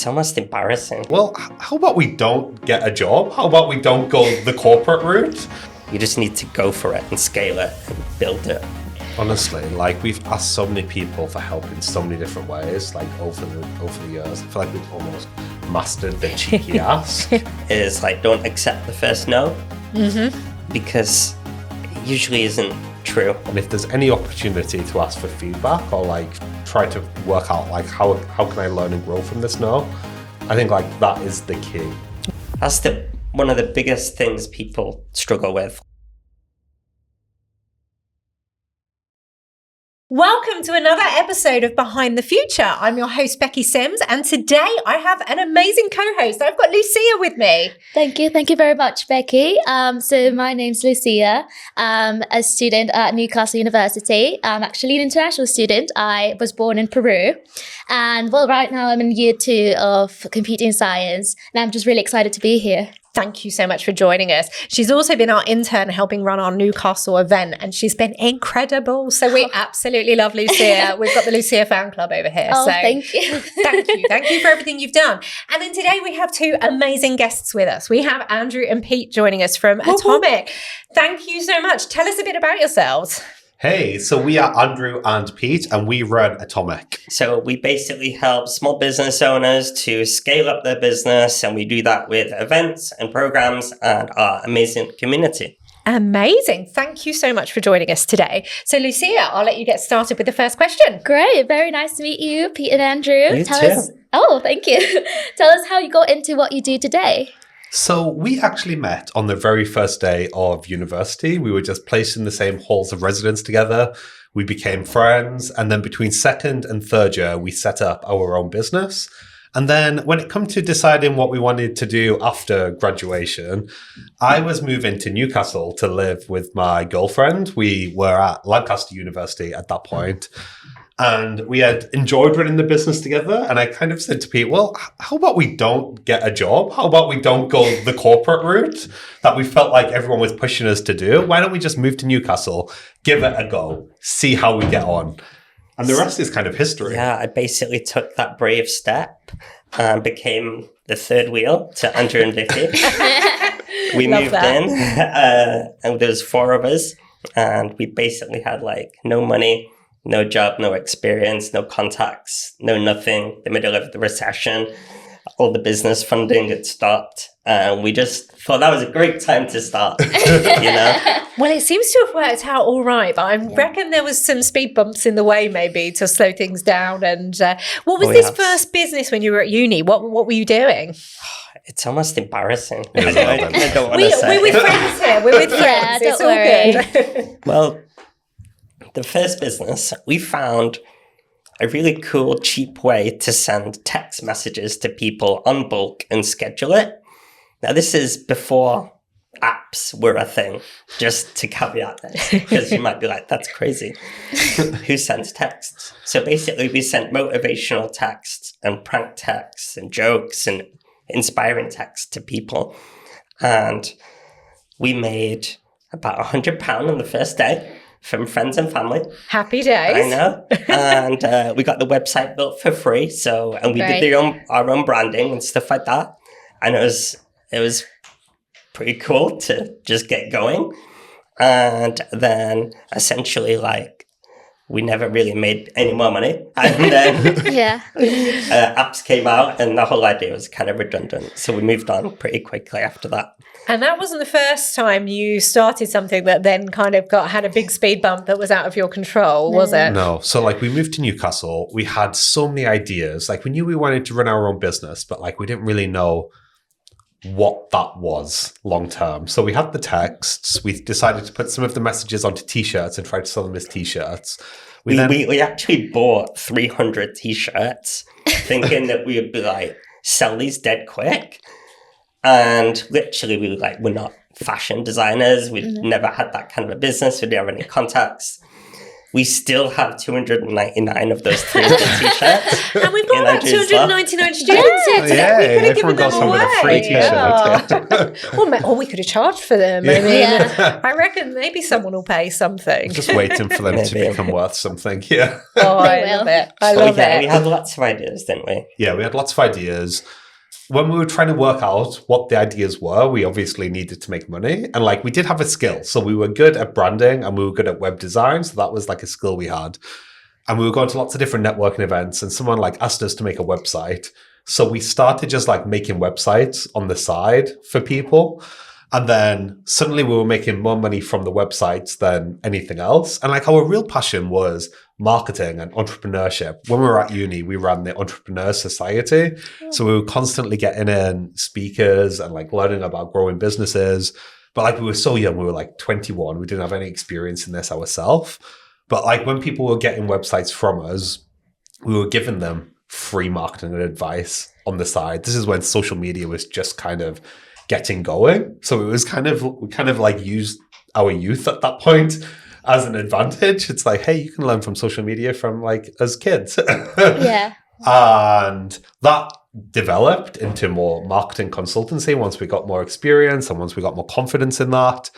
It's almost embarrassing. Well, how about we don't get a job? How about we don't go the corporate route? You just need to go for it and scale it and build it. Honestly, like we've asked so many people for help in so many different ways, like over the years. I feel like we've almost mastered the cheeky ask. Is like, don't accept the first no, because it usually isn't true. And if there's any opportunity to ask for feedback or like try to work out like how can I learn and grow from this no, I think like that is the key. That's one of the biggest things people struggle with. Welcome to another episode of Behind the Future. I'm your host, Becky Sims, and today I have an amazing co-host. I've got Lucia with me. Thank you very much, Becky. So my name's Lucia. I'm a student at Newcastle University. I'm actually an international student. I was born in Peru. And well, right now I'm in year 2 of computing science, and I'm just really excited to be here. Thank you so much for joining us. She's also been our intern helping run our Newcastle event, and she's been incredible. So we absolutely love Lucia. We've got the Lucia fan club over here. Oh, so thank you. Thank you for everything you've done. And then today we have 2 amazing guests with us. We have Andrew and Pete joining us from Atomic. Thank you so much. Tell us a bit about yourselves. Hey, so we are Andrew and Pete, and we run Atomic. So we basically help small business owners to scale up their business, and we do that with events and programs and our amazing community. Amazing. Thank you so much for joining us today. So Lucia, I'll let you get started with the first question. Great. Very nice to meet you, Pete and Andrew. You too. Oh, thank you. Tell us how you got into what you do today. So we actually met on the very first day of university. We were just placed in the same halls of residence together. We became friends. And then between second and third year, we set up our own business. And then when it came to deciding what we wanted to do after graduation, I was moving to Newcastle to live with my girlfriend. We were at Lancaster University at that point. And we had enjoyed running the business together. And I kind of said to Pete, well, how about we don't get a job? How about we don't go the corporate route that we felt like everyone was pushing us to do? Why don't we just move to Newcastle, give it a go, see how we get on? And the rest is kind of history. Yeah, I basically took that brave step and became the third wheel to Andrew and Vicky. We moved in and there was 4 of us. And we basically had like no money, no job, no experience, no contacts, no nothing. The middle of the recession, all the business funding had stopped. And we just thought that was a great time to start, you know? Well, it seems to have worked out all right, but I reckon there was some speed bumps in the way maybe to slow things down. And what was this first business when you were at uni? What were you doing? It's almost embarrassing. It is I don't want to say. We're with friends here. We're with friends. Yeah, it's don't all worry. good. Well, the first business, we found a really cool, cheap way to send text messages to people on bulk and schedule it. Now, this is before apps were a thing, just to caveat this, because you might be like, that's crazy. Who sends texts? So basically, we sent motivational texts and prank texts and jokes and inspiring texts to people. And we made about £100 on the first day from friends and family. Happy days. I know. And we got the website built for free. And we did our own branding and stuff like that. And it was pretty cool to just get going. And then essentially like we never really made any more money. And then apps came out and the whole idea was kind of redundant. So we moved on pretty quickly after that. And that wasn't the first time you started something that then kind of had a big speed bump that was out of your control, was it? No. So like we moved to Newcastle. We had so many ideas. Like we knew we wanted to run our own business, but like we didn't really know what that was long term. So we had the texts. We decided to put some of the messages onto T-shirts and try to sell them as T-shirts. We actually bought 300 T-shirts thinking that we would be like, sell these dead quick. And literally we were like, we're not fashion designers. We've never had that kind of a business. We didn't have any contacts. we still have 299 of those 300 t-shirts. And we've got in about Andrew's 299 students here today. Yeah, We could have everyone given them got some away. with a free t-shirt. Or we could have charged for them. I mean, Yeah. I reckon maybe someone will pay something. Just waiting for them to Maybe. become worth something. Yeah. Oh, I They will. love it. I So love yeah, we it. had lots of ideas, didn't we? Yeah, we had lots of ideas. When we were trying to work out what the ideas were, we obviously needed to make money. And like we did have a skill. So we were good at branding and we were good at web design. So that was like a skill we had. And we were going to lots of different networking events and someone like asked us to make a website. So we started just like making websites on the side for people. And then suddenly we were making more money from the websites than anything else. And like our real passion was marketing and entrepreneurship. When we were at uni, we ran the Entrepreneur Society. So we were constantly getting in speakers and like learning about growing businesses. But like we were so young, we were like 21. We didn't have any experience in this ourselves. But like when people were getting websites from us, we were giving them free marketing advice on the side. This is when social media was just kind of getting going. So it was we kind of like used our youth at that point as an advantage. It's like, hey, you can learn from social media from like us kids. Yeah. And that developed into more marketing consultancy once we got more experience and once we got more confidence in that.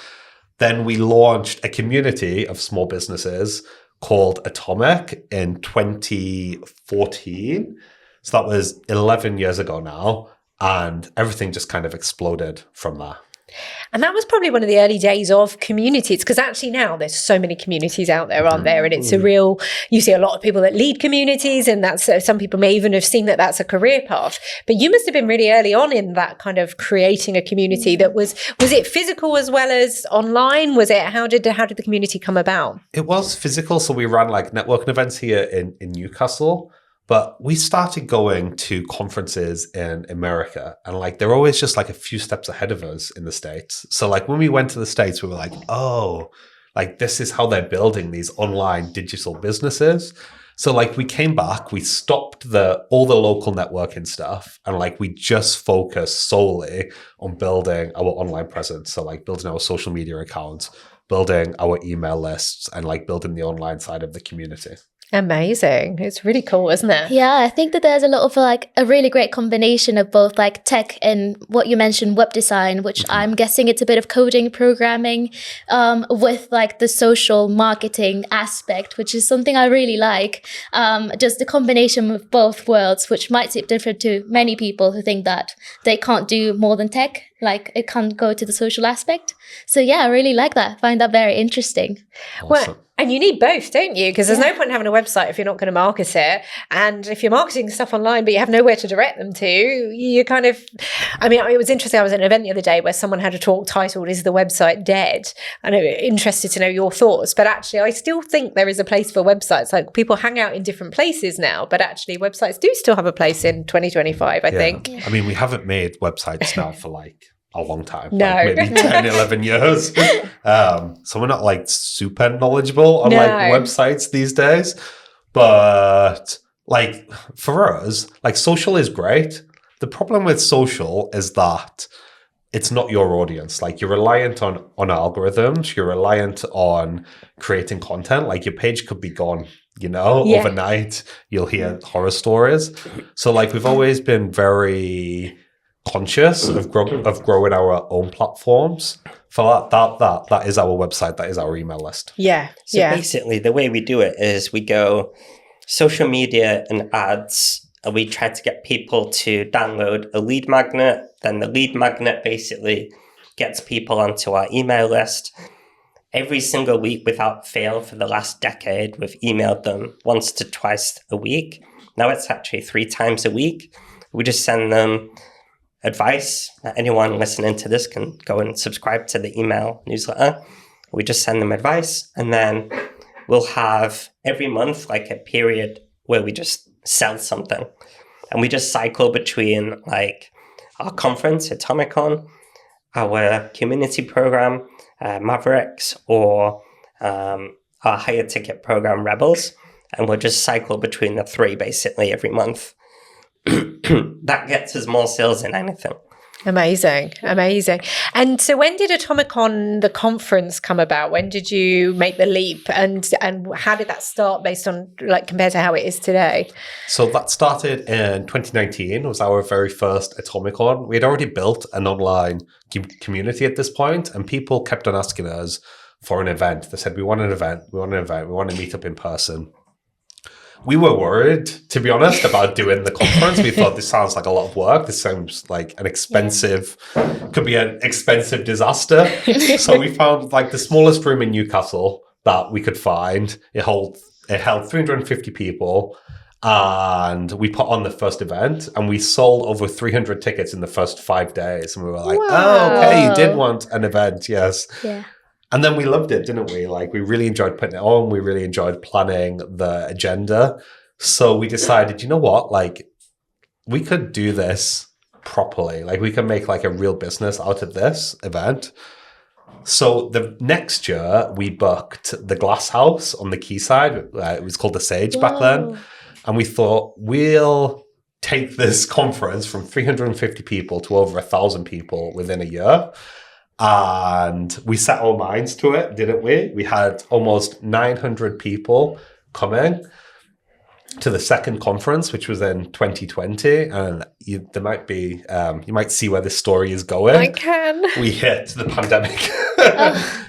Then we launched a community of small businesses called Atomic in 2014. So that was 11 years ago now. And everything just kind of exploded from there. And that was probably one of the early days of communities, because actually now there's so many communities out there, aren't there? And it's you see a lot of people that lead communities, and that's some people may even have seen that that's a career path. But you must have been really early on in that kind of creating a community that was it physical as well as online? Was it, how did the community come about? It was physical. So we ran like networking events here in Newcastle. But we started going to conferences in America and like they're always just like a few steps ahead of us in the States. So like when we went to the States, we were like, oh, like this is how they're building these online digital businesses. So like we came back, we stopped all the local networking stuff and like we just focused solely on building our online presence. So like building our social media accounts, building our email lists and like building the online side of the community. Amazing. It's really cool, isn't it? Yeah, I think that there's a lot of like a really great combination of both like tech and what you mentioned, web design, which I'm guessing it's a bit of coding, programming, with like the social marketing aspect, which is something I really like. Just the combination of both worlds, which might seem different to many people who think that they can't do more than tech, like it can't go to the social aspect. So yeah, I really like that. I find that very interesting. Awesome. Well, and you need both, don't you? Because there's no point in having a website if you're not going to market it. And if you're marketing stuff online, but you have nowhere to direct them to, you kind of, I mean, it was interesting. I was at an event the other day where someone had a talk titled, "Is the website dead?" And I'm interested to know your thoughts. But actually, I still think there is a place for websites. Like people hang out in different places now, but actually websites do still have a place in 2025, I think. I mean, we haven't made websites now for like a long time. No. Like maybe 10, 11 years. So we're not like super knowledgeable on like websites these days. But like for us, like social is great. The problem with social is that it's not your audience. Like you're reliant on algorithms. You're reliant on creating content. Like your page could be gone, overnight. You'll hear horror stories. So like we've always been very conscious of growing our own platforms. For that is our website, that is our email list. Yeah. So basically the way we do it is we go social media and ads, and we try to get people to download a lead magnet. Then the lead magnet basically gets people onto our email list. Every single week without fail for the last decade, we've emailed them once to twice a week. Now it's actually 3 times a week. We just send them advice. Anyone listening to this can go and subscribe to the email newsletter. We just send them advice, and then we'll have every month like a period where we just sell something, and we just cycle between like our conference, Atomicon, our community program, Mavericks, or our higher ticket program, Rebels, and we'll just cycle between the 3 basically every month. That gets us more sales than anything. Amazing. And so when did Atomicon, the conference, come about? When did you make the leap, and how did that start based on, like, compared to how it is today? So that started in 2019. It was our very first Atomicon. We had already built an online community at this point, and people kept on asking us for an event. They said, we want an event, we want to meet up in person. We were worried, to be honest, about doing the conference. We thought, this sounds like a lot of work. This sounds like could be an expensive disaster. So we found like the smallest room in Newcastle that we could find. It held 350 people. And we put on the first event, and we sold over 300 tickets in the first 5 days. And we were like, wow. Oh, okay, you did want an event, yes. Yeah. And then we loved it, didn't we? Like, we really enjoyed putting it on. We really enjoyed planning the agenda. So we decided, you know what? Like, we could do this properly. Like, we can make like a real business out of this event. So the next year, we booked the Glass House on the quayside. It was called the Sage back then. And we thought, we'll take this conference from 350 people to over 1,000 people within a year. And we set our minds to it, didn't we? We had almost 900 people coming to the second conference, which was in 2020. And you might see where this story is going. I can. We hit the pandemic.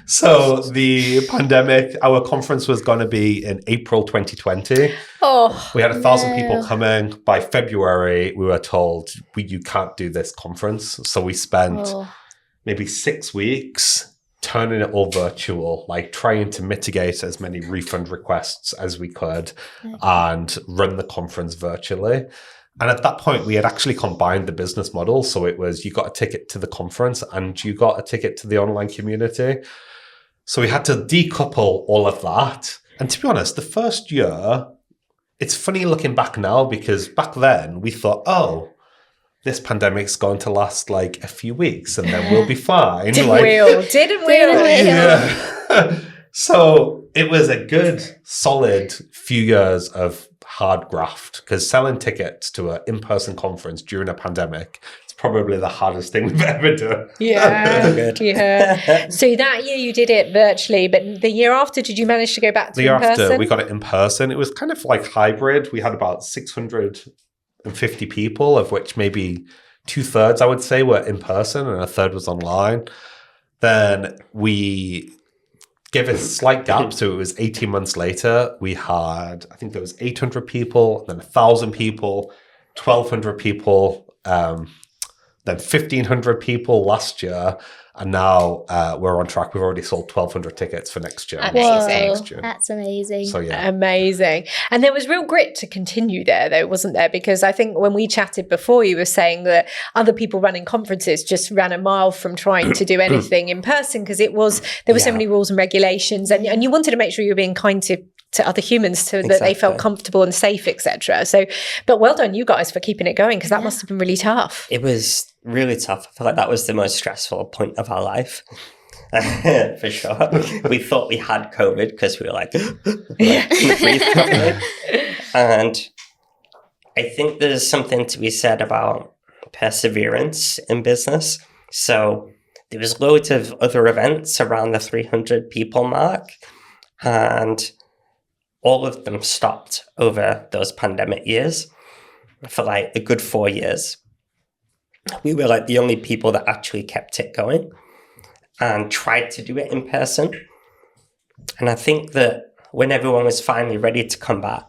So the pandemic, our conference was going to be in April 2020. Oh, we had 1,000 people coming. By February, we were told, you can't do this conference. So we spent maybe 6 weeks turning it all virtual, like trying to mitigate as many refund requests as we could and run the conference virtually. And at that point, we had actually combined the business model. So it was, you got a ticket to the conference and you got a ticket to the online community. So we had to decouple all of that. And to be honest, the first year, it's funny looking back now, because back then we thought, this pandemic's going to last like a few weeks and then we'll be fine. Didn't we? Yeah. So it was a good, solid few years of hard graft, because selling tickets to an in-person conference during a pandemic is probably the hardest thing we've ever done. Yeah. Yeah. So that year you did it virtually, but the year after, did you manage to go back to in-person? The year after, we got it in person. It was kind of like hybrid. We had about 650 people, of which maybe 2/3, I would say, were in person and 1/3 was online. Then we gave a slight gap. So it was 18 months later. We had, I think there was 800 people, then 1,000 people, 1,200 people, then 1,500 people last year. And now we're on track. We've already sold 1,200 tickets for next year. Amazing. That's amazing. So yeah. Amazing. And there was real grit to continue there, though, wasn't there? Because I think when we chatted before, you were saying that other people running conferences just ran a mile from trying to do anything in person, because there were so many rules and regulations, and you wanted to make sure you were being kind to other humans so that they felt comfortable and safe, etc. So, but well done you guys for keeping it going, because that must have been really tough. It was really tough. I feel like that was the most stressful point of our life. For sure. We thought we had COVID because we were like breathe properly. And I think there's something to be said about perseverance in business. So there was loads of other events around the 300 people mark, and all of them stopped over those pandemic years for like a good 4 years. We were like the only people that actually kept it going and tried to do it in person. And I think that when everyone was finally ready to come back,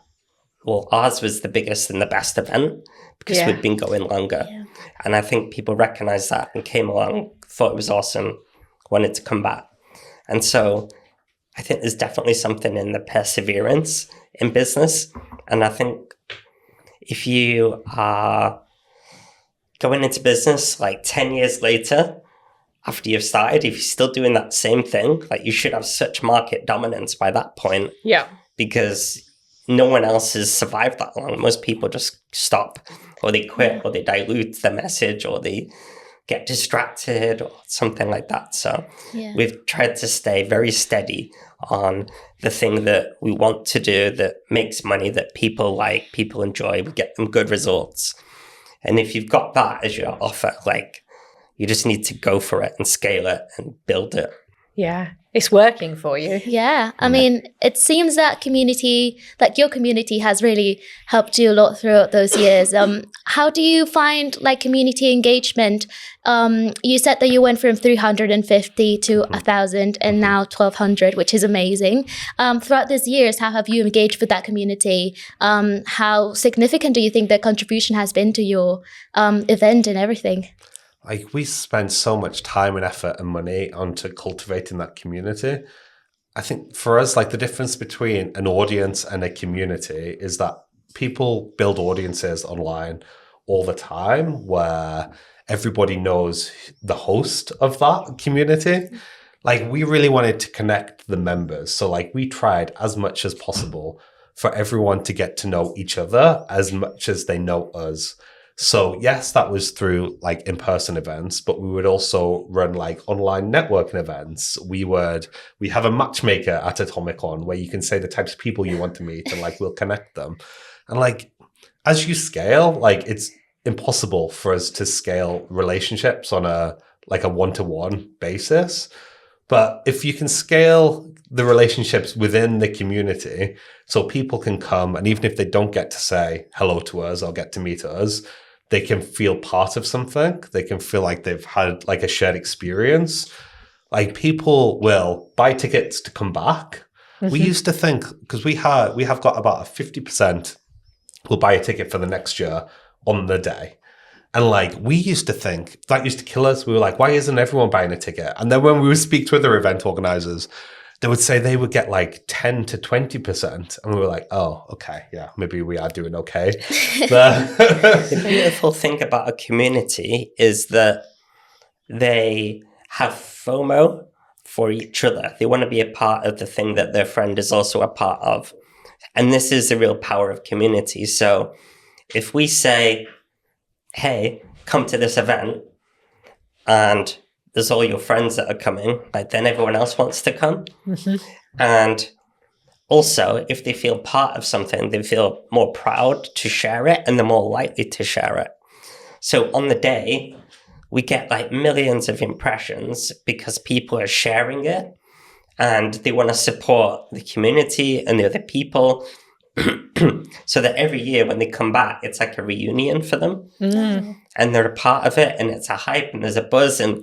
well, ours was the biggest and the best event because we'd been going longer. Yeah. And I think people recognized that and came along, thought it was awesome, wanted to come back. And so I think there's definitely something in the perseverance in business. And I think if you are going into business like 10 years later, after you've started, if you're still doing that same thing, like you should have such market dominance by that point. Yeah. Because no one else has survived that long. Most people just stop, or they quit, or they dilute the message, or they get distracted or something like that. So we've tried to stay very steady on the thing that we want to do that makes money, that people like, people enjoy, we get them good results. And if you've got that as your offer, like You just need to go for it and scale it and build it. Yeah, it's working for you. Yeah, I mean, it seems that your community has really helped you a lot throughout those years. How do you find like community engagement? You said that you went from 350 to 1,000 and now 1,200, which is amazing. Throughout these years, how have you engaged with that community? How significant do you think their contribution has been to your event and everything? Like, we spend so much time and effort and money onto cultivating that community. I think for us, like, the difference between an audience and a community is that people build audiences online all the time where everybody knows the host of that community. Like, we really wanted to connect the members. So, like, we tried as much as possible for everyone to get to know each other as much as they know us. So yes, that was through like in-person events, but we would also run like online networking events. We have a matchmaker at Atomicon where you can say the types of people you want to meet and like we'll connect them. And like as you scale, like it's impossible for us to scale relationships on a one-to-one basis. But if you can scale the relationships within the community so people can come, and even if they don't get to say hello to us or get to meet us, they can feel part of something. They can feel like they've had like a shared experience. Like people will buy tickets to come back. Mm-hmm. We used to think, because we have got about a 50% will buy a ticket for the next year on the day. And like, we used to think that used to kill us. We were like, why isn't everyone buying a ticket? And then when we would speak to other event organizers, they would say they would get like 10 to 20%. And we were like, oh, okay, yeah, maybe we are doing okay. The beautiful thing about a community is that they have FOMO for each other. They want to be a part of the thing that their friend is also a part of. And this is the real power of community. So if we say, hey, come to this event, and there's all your friends that are coming, like then everyone else wants to come. Mm-hmm. And also, if they feel part of something, they feel more proud to share it and they're more likely to share it. So on the day, we get like millions of impressions because people are sharing it and they want to support the community and the other people. So that every year when they come back, it's like a reunion for them. Mm. And they're a part of it and it's a hype and there's a buzz and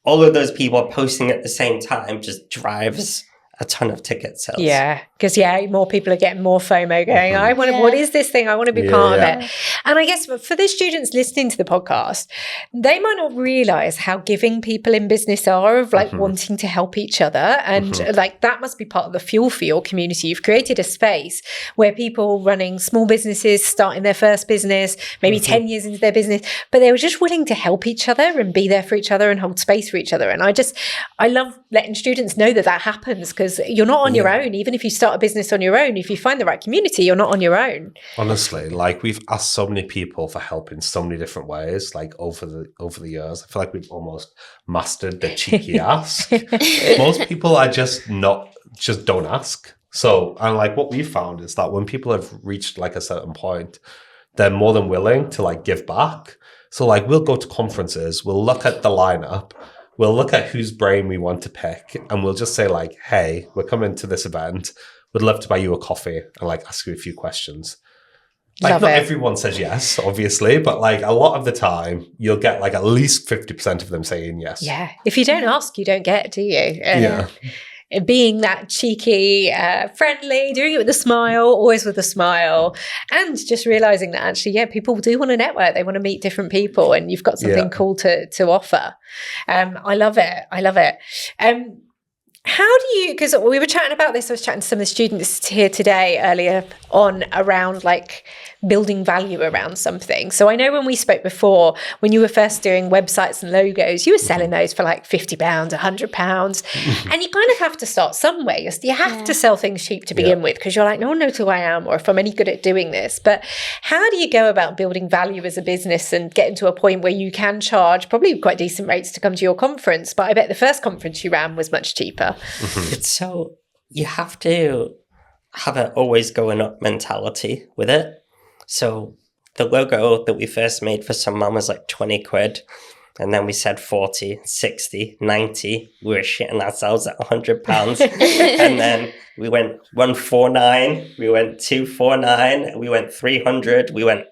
all of those people posting at the same time just drives a ton of ticket sales. Yeah, because more people are getting more FOMO going, mm-hmm. What is this thing? I want to be part of it. And I guess for the students listening to the podcast, they might not realize how giving people in business are of like mm-hmm. wanting to help each other. And mm-hmm. like that must be part of the fuel for your community. You've created a space where people running small businesses, starting their first business, maybe mm-hmm. 10 years into their business, but they were just willing to help each other and be there for each other and hold space for each other. And I love letting students know that happens because you're not on your own. Even if you start a business on your own, if you find the right community, you're not on your own. Honestly, like we've asked so many people for help in so many different ways, like over the years. I feel like we've almost mastered the cheeky ask. Most people are just don't ask. So, and like what we found is that when people have reached like a certain point, they're more than willing to like give back. So like we'll go to conferences, we'll look at the lineup, we'll look at whose brain we want to pick and we'll just say like, hey, we're coming to this event. We'd love to buy you a coffee and like ask you a few questions. Like not everyone says yes, obviously, but like a lot of the time you'll get like at least 50% of them saying yes. Yeah. If you don't ask, you don't get, do you? Being that cheeky, friendly, doing it with a smile, always with a smile, and just realizing that actually, people do want to network. They want to meet different people, and you've got something cool to offer. I love it. How do you, because we were chatting about this, I was chatting to some of the students here today earlier on around like building value around something. So I know when we spoke before, when you were first doing websites and logos, you were selling those for like £50, £100. And you kind of have to start somewhere. You have to sell things cheap to begin with because you're like, no one knows who I am or if I'm any good at doing this. But how do you go about building value as a business and getting to a point where you can charge probably quite decent rates to come to your conference? But I bet the first conference you ran was much cheaper. It's so you have to have an always going up mentality with it. So the logo that we first made for some mum was like 20 quid. And then we said 40, 60, 90. We were shitting ourselves at £100. And then we went 149. We went 249. We went 300. We went,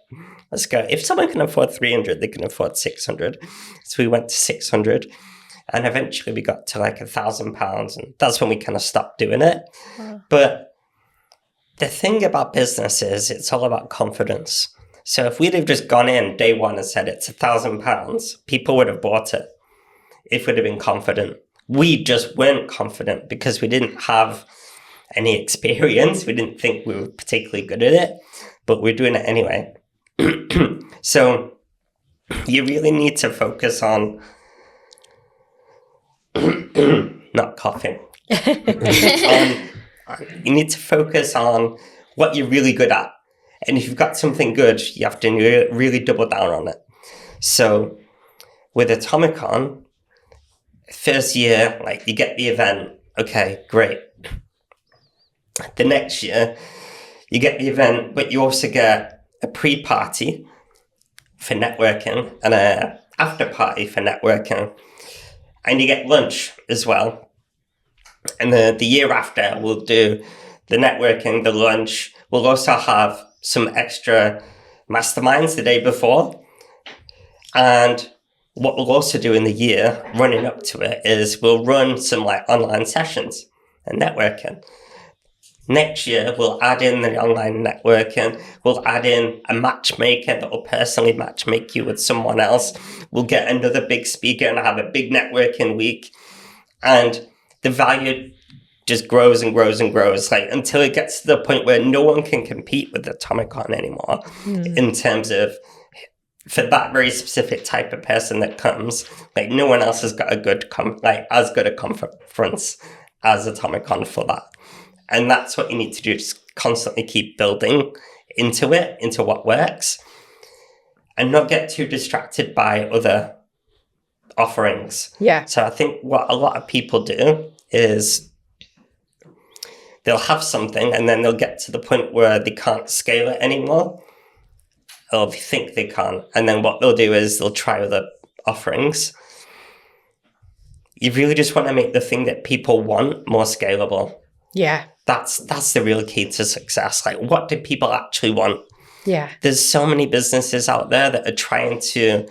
let's go. If someone can afford 300, they can afford 600. So we went to 600. And eventually we got to like £1,000. And that's when we kind of stopped doing it. Wow. But the thing about business is it's all about confidence. So if we'd have just gone in day one and said it's £1,000, people would have bought it if we'd have been confident. We just weren't confident because we didn't have any experience. We didn't think we were particularly good at it, but we're doing it anyway. So you really need to focus on not coughing. You need to focus on what you're really good at. And if you've got something good, you have to really double down on it. So with Atomicon, first year, like you get the event. Okay, great. The next year, you get the event, but you also get a pre-party for networking and a after-party for networking. And you get lunch as well. And the year after, we'll do the networking, the lunch. We'll also have some extra masterminds the day before. And what we'll also do in the year running up to it is we'll run some like online sessions and networking. Next year, we'll add in the online networking. We'll add in a matchmaker that will personally matchmake you with someone else. We'll get another big speaker and have a big networking week. And the value just grows and grows and grows, like until it gets to the point where no one can compete with Atomicon anymore in terms of for that very specific type of person that comes. Like no one else has got a good as good a conference as Atomicon for that. And that's what you need to do, just constantly keep building into what works and not get too distracted by other offerings. Yeah. So I think what a lot of people do is they'll have something and then they'll get to the point where they can't scale it anymore. Or they think they can't. And then what they'll do is they'll try other offerings. You really just want to make the thing that people want more scalable. Yeah. That's the real key to success. Like, what do people actually want? Yeah. There's so many businesses out there that are trying to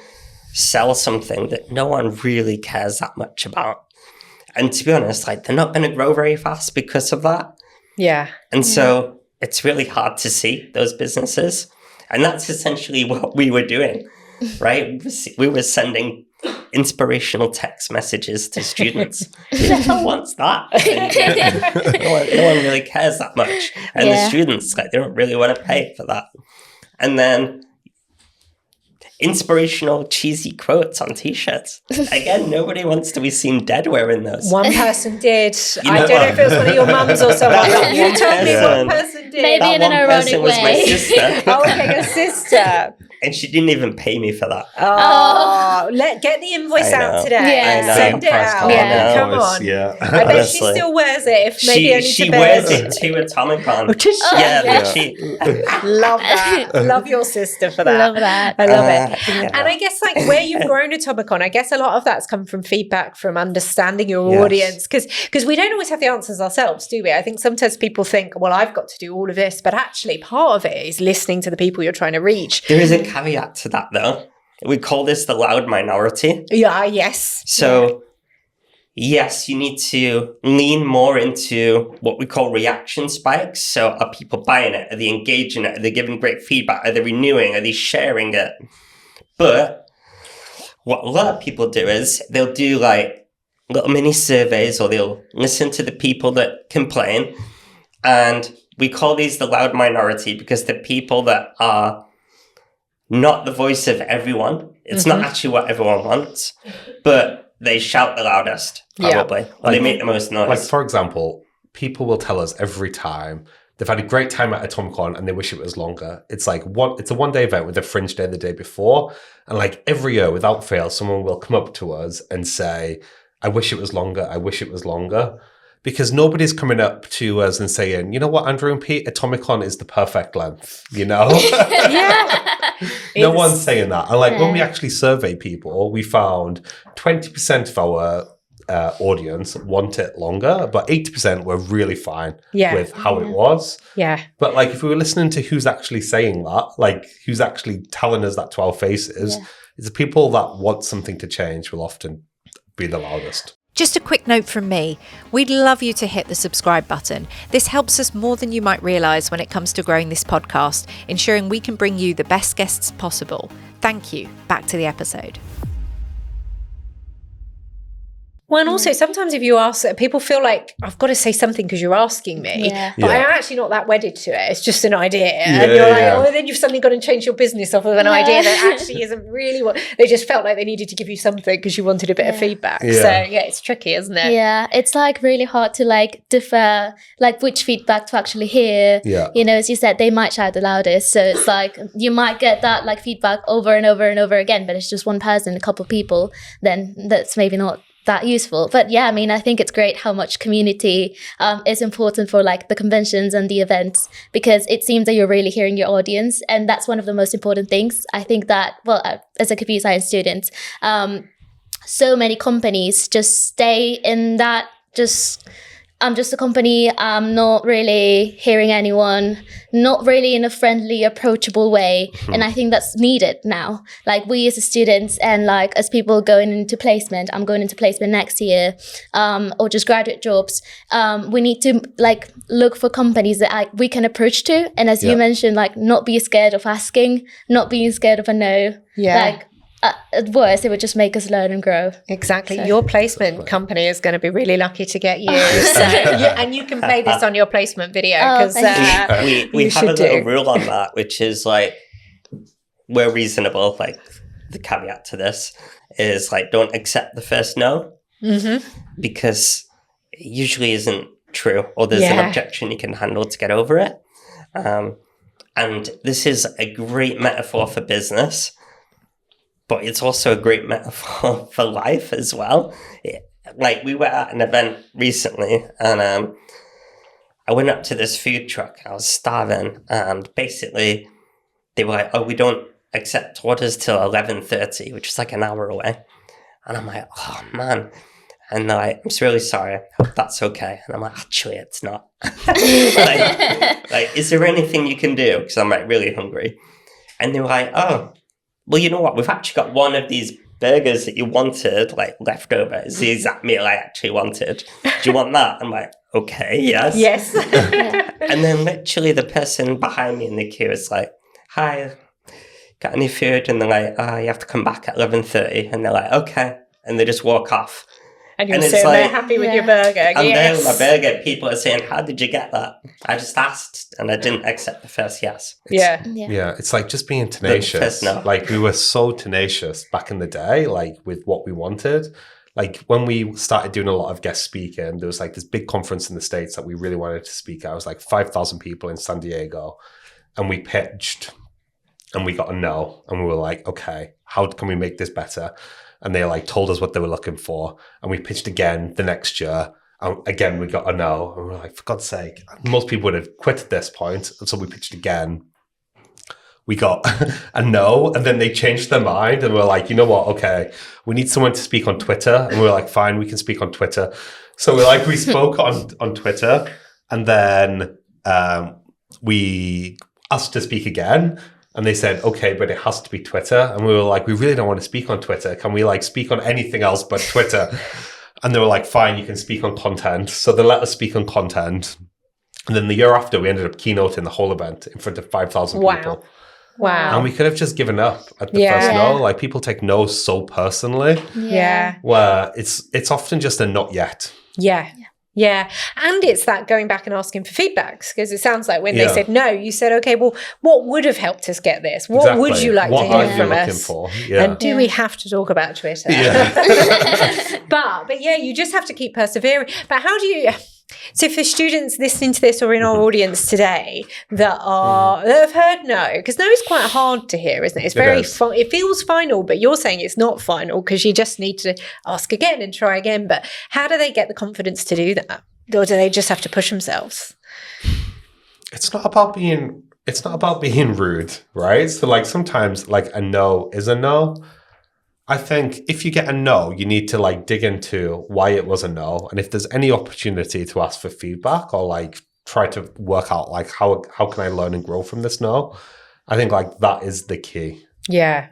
sell something that no one really cares that much about. And to be honest, like they're not going to grow very fast because of that. Yeah. And so it's really hard to see those businesses. And that's essentially what we were doing, right? We were sending inspirational text messages to students. Who wants that? No one really cares that much. And the students, like, they don't really want to pay for that. And then inspirational cheesy quotes on t-shirts. Again, nobody wants to be seen dead wearing those. One person did. I don't know if it was one of your mums or someone. You told me one person did. Maybe in an ironic way. Was my sister. Oh, okay, your sister. And she didn't even pay me for that. Oh, get the invoice out today. Yeah. Send it out. Yeah. Come on. Yeah. I bet she still wears it. If maybe only she to wears it to Atomicon. Love that. Love your sister for that. Love that. I love it. And I guess like where you've grown Atomicon, I guess a lot of that's come from feedback, from understanding your audience, because we don't always have the answers ourselves, do we? I think sometimes people think, well, I've got to do all of this, but actually part of it is listening to the people you're trying to reach. There is a caveat to that, though. We call this the loud minority. Yeah, yes. So, yes, you need to lean more into what we call reaction spikes. So, are people buying it? Are they engaging it? Are they giving great feedback? Are they renewing? Are they sharing it? But what a lot of people do is they'll do like little mini surveys, or they'll listen to the people that complain. And we call these the loud minority because the people that are not the voice of everyone. It's not actually what everyone wants, but they shout the loudest, probably. Or they make the most noise. Like, for example, people will tell us every time they've had a great time at Atomicon and they wish it was longer. It's like it's a one-day event with a fringe day the day before. And like every year, without fail, someone will come up to us and say, I wish it was longer. I wish it was longer. because nobody's coming up to us and saying, you know what, Andrew and Pete, Atomicon is the perfect length, you know? No one's saying that. And like when we actually survey people, we found 20% of our audience want it longer, but 80% were really fine with how it was. Yeah. But like if we were listening to who's actually saying that, like who's actually telling us that to our faces, it's the people that want something to change will often be the loudest. Just a quick note from me. We'd love you to hit the subscribe button. This helps us more than you might realise when it comes to growing this podcast, ensuring we can bring you the best guests possible. Thank you. Back to the episode. Well, and also sometimes if you ask, people feel like I've got to say something because you're asking me, but I'm actually not that wedded to it. It's just an idea, and you're like, oh, then you've suddenly got to change your business off of an idea that actually isn't really what they just felt like they needed to give you something because you wanted a bit of feedback. So it's tricky, isn't it? Yeah, it's like really hard to like differ, like which feedback to actually hear. You know, as you said, they might shout the loudest, so it's like you might get that like feedback over and over and over again, but it's just one person, a couple of people, then that's maybe not that useful. But yeah, I mean, I think it's great how much community is important for like the conventions and the events, because it seems that you're really hearing your audience, and that's one of the most important things. I think that, well, as a computer science student, so many companies just stay in that I'm just a company, I'm not really hearing anyone, not really in a friendly, approachable way. And I think that's needed now. Like we as students and like as people going into placement, I'm going into placement next year, or just graduate jobs, we need to like look for companies that we can approach to. And as you mentioned, like not be scared of asking, not being scared of a no. Like, at worst, it would just make us learn and grow. Exactly. So, your placement company is going to be really lucky to get you. So, and you can play this on your placement video because we have a little rule on that, which is like we're reasonable. Like the caveat to this is like don't accept the first no because it usually isn't true, or there's an objection you can handle to get over it. And this is a great metaphor for business. But it's also a great metaphor for life as well. Like we were at an event recently and I went up to this food truck. I was starving and basically they were like, oh, we don't accept orders till 11:30, which is like an hour away. And I'm like, oh man. And they're like, I'm just really sorry. I hope that's okay. And I'm like, actually, it's not. like, is there anything you can do? Because I'm like really hungry. And they were like, oh, well, you know what? We've actually got one of these burgers that you wanted, like left over. It's the exact meal I actually wanted. Do you want that? I'm like, okay, yes. Yes. And then literally the person behind me in the queue is like, hi, got any food? And they're like, oh, you have to come back at 11:30. And they're like, okay. And they just walk off. And you're sitting there happy with your burger. I'm there with my burger. People are saying, how did you get that? I just asked and I didn't accept the first yes. Yeah, it's like just being tenacious. No. Like we were so tenacious back in the day, like with what we wanted. Like when we started doing a lot of guest speaking, there was like this big conference in the States that we really wanted to speak at. It was like 5,000 people in San Diego. And we pitched and we got a no. And we were like, okay, how can we make this better? And they like told us what they were looking for. And we pitched again the next year. And again, we got a no. And we were like, for God's sake, most people would have quit at this point. And so we pitched again. We got a no. And then they changed their mind. And we're like, you know what? Okay, we need someone to speak on Twitter. And we were like, fine, we can speak on Twitter. So we spoke on Twitter. And then we asked to speak again. And they said, okay, but it has to be Twitter. And we were like, we really don't want to speak on Twitter. Can we like speak on anything else but Twitter? And they were like, fine, you can speak on content. So they let us speak on content. And then the year after, we ended up keynoting the whole event in front of 5,000 people. Wow. And we could have just given up at the first no. Like people take no so personally. Yeah. Where it's often just a not yet. Yeah. Yeah. And it's that going back and asking for feedbacks, because it sounds like when they said no, you said, okay, well, what would have helped us get this? What would you like to hear from us? For? Yeah. And do we have to talk about Twitter? Yeah. but yeah, you just have to keep persevering. But how do you... So for students listening to this or in our audience today that have heard no, because no is quite hard to hear, isn't it? It's very it feels final, but you're saying it's not final because you just need to ask again and try again. But how do they get the confidence to do that? Or do they just have to push themselves? It's not about being rude, right? So like sometimes like a no is a no. I think if you get a no, you need to like dig into why it was a no. And if there's any opportunity to ask for feedback or like try to work out like how can I learn and grow from this no, I think like that is the key. Yeah.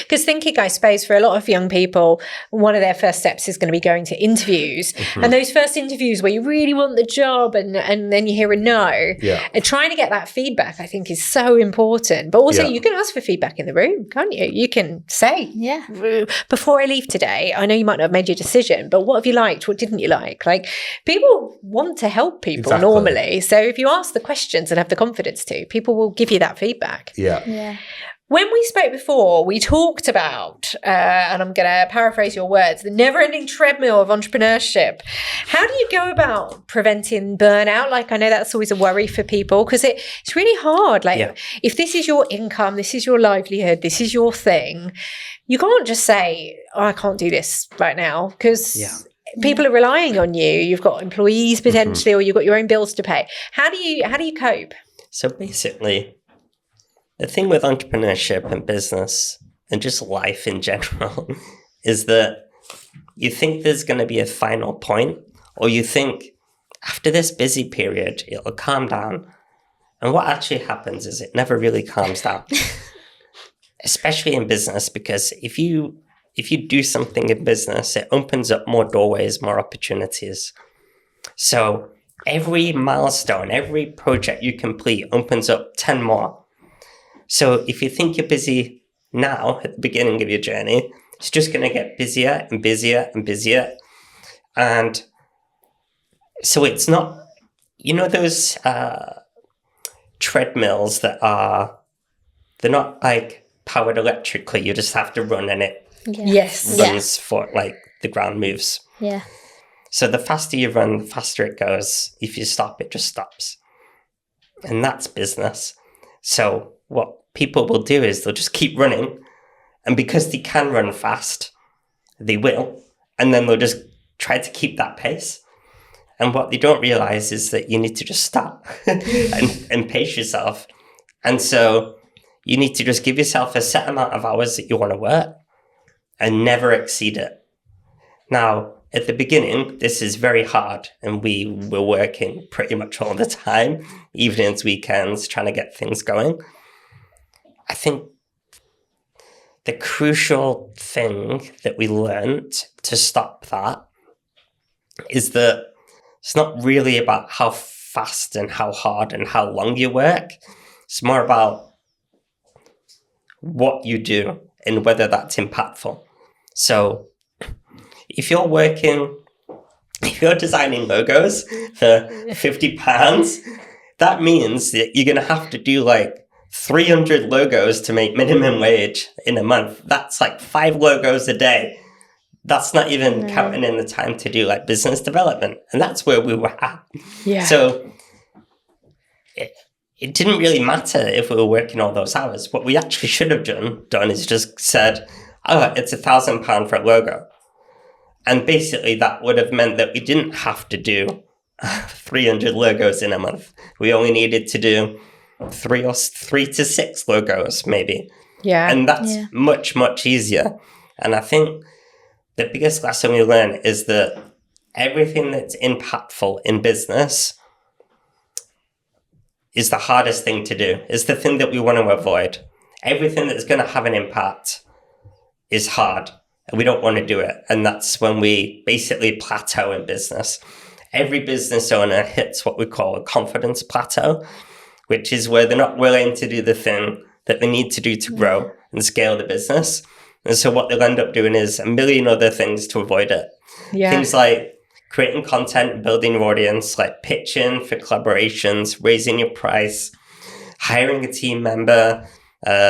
Because thinking, I suppose, for a lot of young people, one of their first steps is going to be going to interviews. And those first interviews where you really want the job and then you hear a no. And trying to get that feedback, I think, is so important. But also you can ask for feedback in the room, can't you? You can say, before I leave today, I know you might not have made your decision, but what have you liked? What didn't you like? Like, people want to help people normally. So if you ask the questions and have the confidence to, people will give you that feedback. Yeah. When we spoke before, we talked about, and I'm going to paraphrase your words, the never-ending treadmill of entrepreneurship. How do you go about preventing burnout? Like, I know that's always a worry for people because it's really hard. Like, if this is your income, this is your livelihood, this is your thing, you can't just say, oh, I can't do this right now because people are relying on you. You've got employees potentially, or you've got your own bills to pay. How do you cope? So basically, the thing with entrepreneurship and business and just life in general is that you think there's going to be a final point, or you think after this busy period, it'll calm down. And what actually happens is it never really calms down, especially in business, because if you do something in business, it opens up more doorways, more opportunities. So every milestone, every project you complete opens up 10 more. So if you think you're busy now at the beginning of your journey, it's just going to get busier and busier and busier. And so it's not, those treadmills they're not like powered electrically. You just have to run and it runs for like the ground moves. Yeah. So the faster you run, the faster it goes. If you stop, it just stops. And that's business. So what people will do is they'll just keep running, and because they can run fast, they will, and then they'll just try to keep that pace. And what they don't realize is that you need to just stop and pace yourself. And so you need to just give yourself a set amount of hours that you want to work and never exceed it. Now, at the beginning, this is very hard, and we were working pretty much all the time, evenings, weekends, trying to get things going. I think the crucial thing that we learned to stop that is that it's not really about how fast and how hard and how long you work. It's more about what you do and whether that's impactful. So if you're designing logos for £50, that means that you're going to have to do like 300 logos to make minimum wage in a month. That's like 5 logos a day. That's not even counting in the time to do like business development. And that's where we were at. Yeah. So it didn't really matter if we were working all those hours. What we actually should have done is just said, oh, it's £1,000 for a logo. And basically that would have meant that we didn't have to do 300 logos in a month. We only needed to do 3 to 6 logos maybe. Yeah. And that's much, much easier. And I think the biggest lesson we learn is that everything that's impactful in business is the hardest thing to do. It's the thing that we want to avoid. Everything that's going to have an impact is hard, and we don't want to do it. And that's when we basically plateau in business. Every business owner hits what we call a confidence plateau, which is where they're not willing to do the thing that they need to do to grow and scale the business. And so what they'll end up doing is a million other things to avoid it. Yeah. Things like creating content, building your audience, like pitching for collaborations, raising your price, hiring a team member,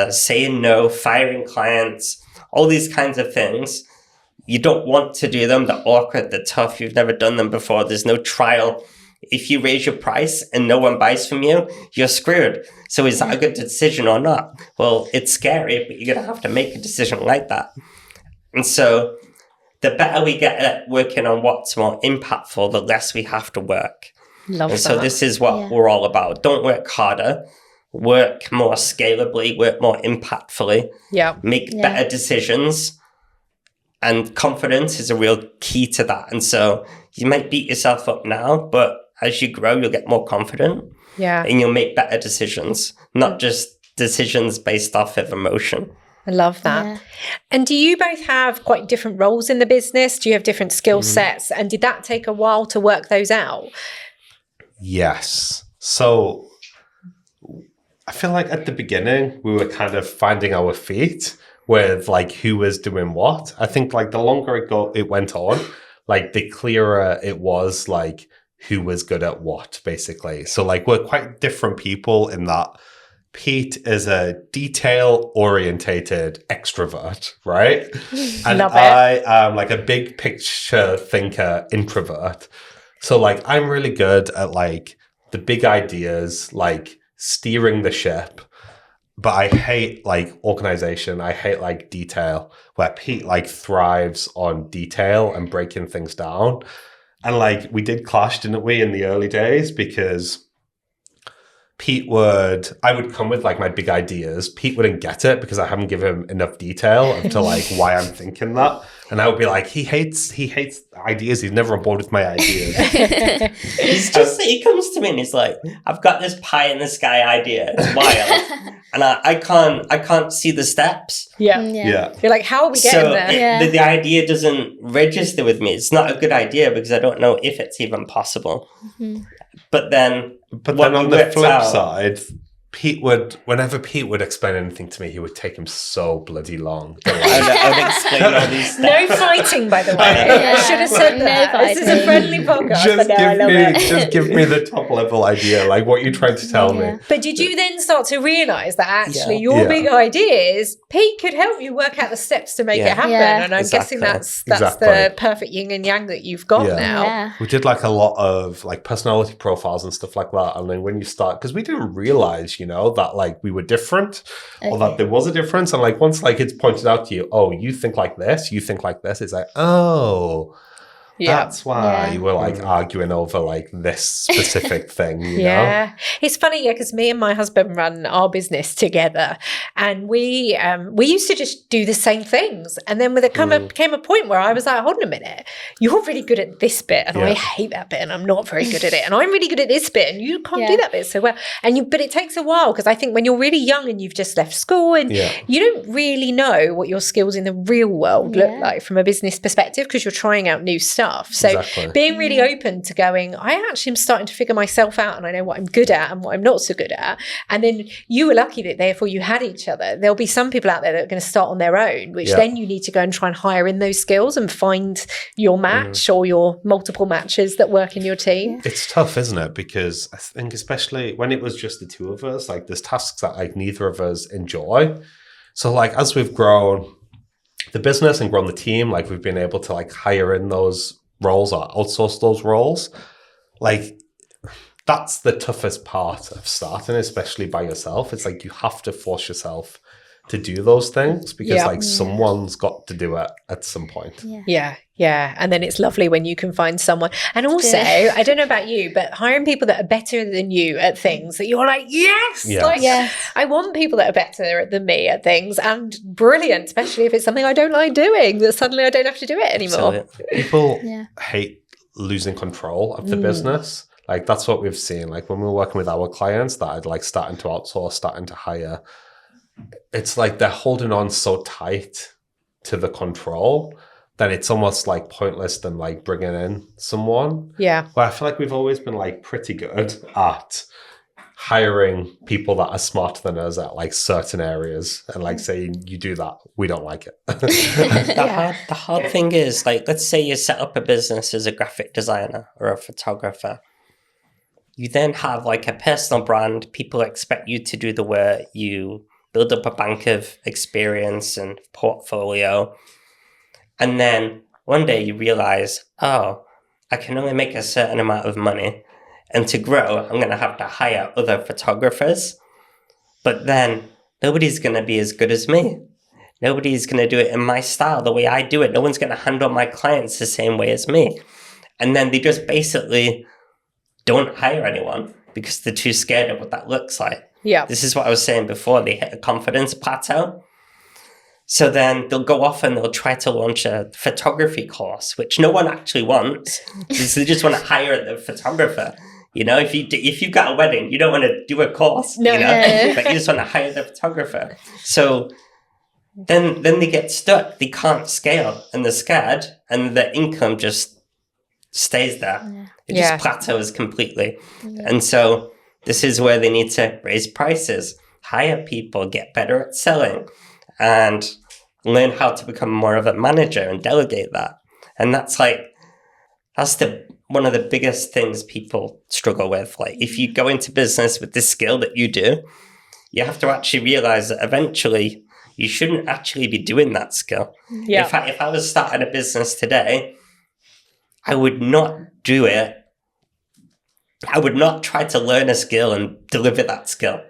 saying no, firing clients, all these kinds of things. You don't want to do them. They're awkward, they're tough. You've never done them before. There's no trial. If you raise your price and no one buys from you, you're screwed. So is that a good decision or not? Well, it's scary, but you're going to have to make a decision like that. And so the better we get at working on what's more impactful, the less we have to work. Love And that. so this is what Yeah. we're all about. Don't work harder, work more scalably, work more impactfully, Yeah. make Yeah. better decisions. And confidence is a real key to that. And so you might beat yourself up now, but as you grow, you'll get more confident Yeah. and you'll make better decisions, not just decisions based off of emotion. I love that. Yeah. And do you both have quite different roles in the business? Do you have different skill sets? And did that take a while to work those out? Yes. So I feel like at the beginning, we were kind of finding our feet with like who was doing what. I think like the longer it went on, like the clearer it was like who was good at what, basically. So like we're quite different people in that Pete is a detail-orientated extrovert, right? And Love it. I am like a big picture thinker introvert. So like I'm really good at like the big ideas, like steering the ship, but I hate like organization. I hate like detail, where Pete like thrives on detail and breaking things down. And like we did clash, didn't we, in the early days, because I would come with like my big ideas. Pete wouldn't get it because I haven't given him enough detail as to like why I'm thinking that. And I would be like, he hates ideas. He's never on board with my ideas. He comes to me and he's like, I've got this pie in the sky idea. It's wild. And I can't see the steps. Yeah. Yeah. You're like, how are we getting So there? Yeah. the idea doesn't register with me. It's not a good idea because I don't know if it's even possible. But then But what then on we the worked flip out- side, whenever Pete would explain anything to me, he would take him so bloody long. I would explain all these No steps. fighting, by the way. Yeah. I should have said No that. This is a fighting. friendly podcast. but no, I love it. just give me the top level idea, like what you're trying to tell Yeah. me. But did you then start to realise that actually Yeah. your Yeah. big ideas, Pete could help you work out the steps to make Yeah. it happen? Yeah. And I'm Exactly. guessing that's Exactly. the perfect yin and yang that you've got Yeah. now. Yeah. We did like a lot of like personality profiles and stuff like that. And then when you start, because we didn't realize, that like we were different or that there was a difference. And like once like it's pointed out to you, oh, you think like this, it's like, oh, Yeah. that's why Yeah. you were like arguing over like this specific thing, you know? Yeah, it's funny, because me and my husband run our business together, and we used to just do the same things, and then came a point where I was like, hold on a minute, you're really good at this bit, and I Yeah. hate that bit, and I'm not very good at it, and I'm really good at this bit, and you can't do Yeah. that bit so well, but it takes a while, because I think when you're really young and you've just left school and Yeah. you don't really know what your skills in the real world look Yeah. like from a business perspective, because you're trying out new stuff. So Exactly. being really open to going, I actually am starting to figure myself out, and I know what I'm good at and what I'm not so good at. And then you were lucky that therefore you had each other. There'll be some people out there that are going to start on their own, which Yeah. then you need to go and try and hire in those skills and find your match or your multiple matches that work in your team. It's tough, isn't it? Because I think especially when it was just the two of us, like there's tasks that like neither of us enjoy. So like as we've grown the business and grown the team, like we've been able to like hire in those roles or outsource those roles. Like that's the toughest part of starting, especially by yourself. It's like you have to force yourself to do those things because Yeah. like someone's got to do it at some point. Yeah. And then it's lovely when you can find someone. And also, Yeah. I don't know about you, but hiring people that are better than you at things that you're like, yes, Yeah. like Yeah. I want people that are better than me at things, and brilliant, especially if it's something I don't like doing, that suddenly I don't have to do it anymore. Absolutely. People Yeah. hate losing control of the business. Like that's what we've seen. Like when we're working with our clients that I'd like starting to outsource, starting to hire, it's like they're holding on so tight to the control that it's almost like pointless them like bringing in someone. Yeah. But I feel like we've always been like pretty good at hiring people that are smarter than us at like certain areas and like saying, you do that, we don't like it. The hard thing is, like, let's say you set up a business as a graphic designer or a photographer. You then have like a personal brand. People expect you to do the work. You build up a bank of experience and portfolio. And then one day you realize, oh, I can only make a certain amount of money. And to grow, I'm going to have to hire other photographers. But then nobody's going to be as good as me. Nobody's going to do it in my style, the way I do it. No one's going to handle my clients the same way as me. And then they just basically don't hire anyone because they're too scared of what that looks like. Yeah. This is what I was saying before. They hit a confidence plateau. So then they'll go off and they'll try to launch a photography course, which no one actually wants. They just want to hire the photographer. You know, if you've got a wedding, you don't want to do a course, No. you know, but you just want to hire the photographer. So then they get stuck. They can't scale and they're scared and the income just stays there. Yeah. It Yeah. just plateaus completely. And so this is where they need to raise prices, hire people, get better at selling, and learn how to become more of a manager and delegate that. And that's one of the biggest things people struggle with. Like, if you go into business with this skill that you do, you have to actually realize that eventually you shouldn't actually be doing that skill. Yeah. If I was starting a business today, I would not do it. I would not try to learn a skill and deliver that skill,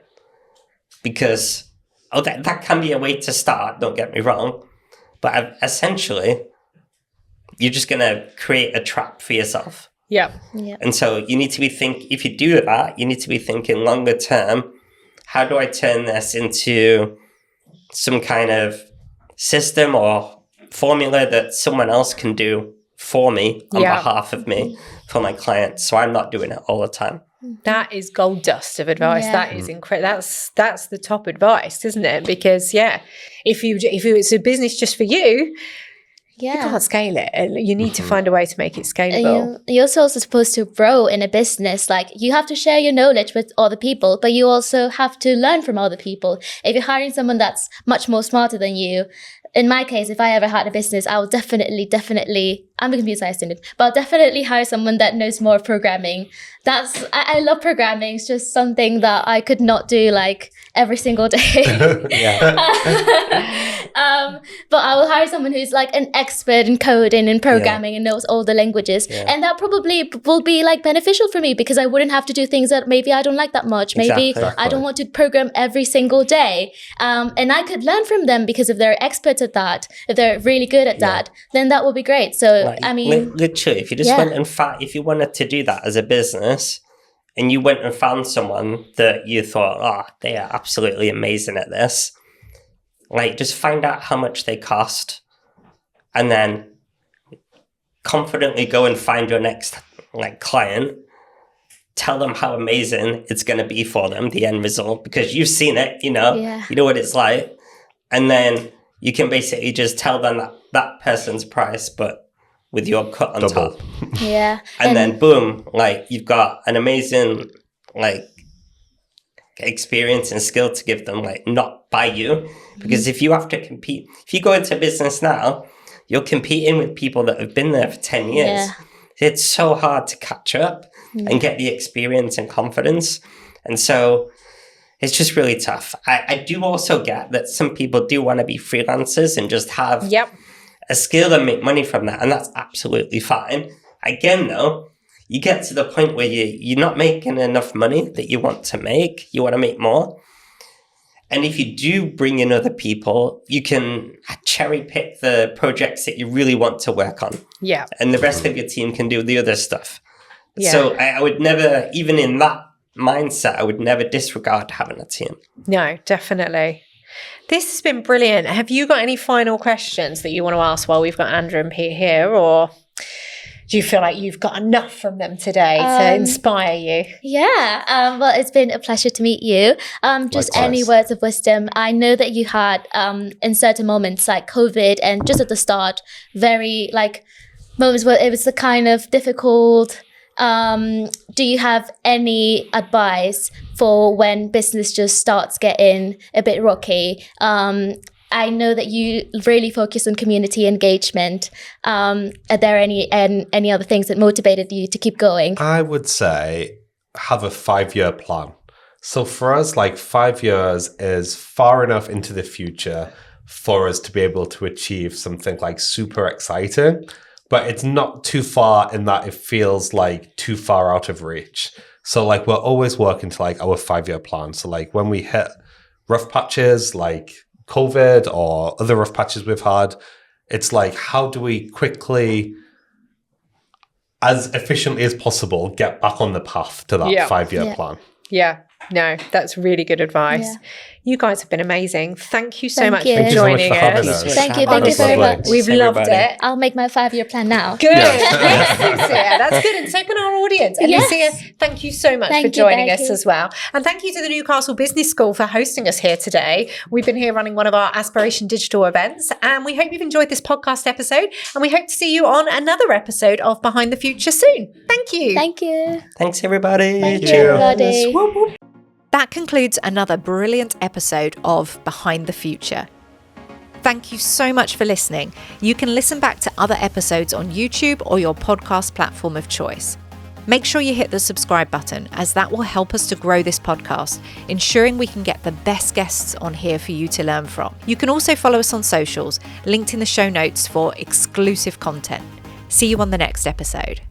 because that can be a way to start, don't get me wrong, but essentially you're just going to create a trap for yourself. Yeah. Yeah. And so you need to be if you do that, you need to be thinking longer term, how do I turn this into some kind of system or formula that someone else can do for me on behalf of me for my clients, so I'm not doing it all the time. That is gold dust of advice. Yeah. That is incredible. That's the top advice, isn't it? Because if it's a business just for you, you can't scale it. You need to find a way to make it scalable. You're also supposed to grow in a business. Like, you have to share your knowledge with other people, but you also have to learn from other people. If you're hiring someone that's much more smarter than you, in my case, if I ever had a business, I will definitely, I'm a computer science student, but I'll definitely hire someone that knows more of programming. I love programming. It's just something that I could not do like every single day. But I will hire someone who's like an expert in coding and programming and knows all the languages. And that probably will be like beneficial for me, because I wouldn't have to do things that maybe I don't like that much. Maybe Exactly. I don't want to program every single day. And I could learn from them, because if they're experts at that, if they're really good at that, then that would be great. So, Like, I mean, literally, if you just went and if you wanted to do that as a business, and you went and found someone that you thought, they are absolutely amazing at this, like, just find out how much they cost, and then confidently go and find your next client. Tell them how amazing it's going to be for them, the end result, because you've seen it. You know what it's like, and then you can basically just tell them that person's price, but with your cut on top. yeah. And then boom, like, you've got an amazing experience and skill to give them, like, not by you. Because if you have to compete, if you go into business now, you're competing with people that have been there for 10 years. Yeah. It's so hard to catch up and get the experience and confidence. And so it's just really tough. I do also get that some people do want to be freelancers and just have a skill and make money from that. And that's absolutely fine. Again, though, you get to the point where you're not making enough money that you want to make. You want to make more. And if you do bring in other people, you can cherry pick the projects that you really want to work on. Yeah. And the rest of your team can do the other stuff. Yeah. So I would never, even in that mindset, I would never disregard having a team. No, definitely. This has been brilliant. Have you got any final questions that you want to ask while we've got Andrew and Pete here, or do you feel like you've got enough from them today to inspire you? Yeah. Well, it's been a pleasure to meet you. Just any words of wisdom. I know that you had, in certain moments like COVID and just at the start, very like moments where it was the kind of difficult. Do you have any advice for when business just starts getting a bit rocky? I know that you really focus on community engagement. Are there any other things that motivated you to keep going? I would say have a 5-year plan. So for us, like 5 years is far enough into the future for us to be able to achieve something like super exciting. But it's not too far in that it feels like too far out of reach. So like we're always working to like our 5-year plan. So like when we hit rough patches, like COVID or other rough patches we've had, it's like, how do we quickly, as efficiently as possible, get back on the path to that 5-year plan? Yeah. No, that's really good advice. Yeah. You guys have been amazing. Thank you so much you. for Thank you so much joining for having us. us. Thank you Honestly, very lovely. much. We've loved it. I'll make my 5-year plan now. Good. Yes, Lucia. That's good. And so can our audience. And Yes. Lucia, thank you so much Thank for you, joining us Becky. as well. And thank you to the Newcastle Business School for hosting us here today. We've been here running one of our Aspiration Digital events, and we hope you've enjoyed this podcast episode, and we hope to see you on another episode of Behind the Future soon. Thank you. Thank you. Thanks, everybody. Thank you, Cheers. everybody. Whoop, whoop. That concludes another brilliant episode of Behind the Future. Thank you so much for listening. You can listen back to other episodes on YouTube or your podcast platform of choice. Make sure you hit the subscribe button, as that will help us to grow this podcast, ensuring we can get the best guests on here for you to learn from. You can also follow us on socials, linked in the show notes for exclusive content. See you on the next episode.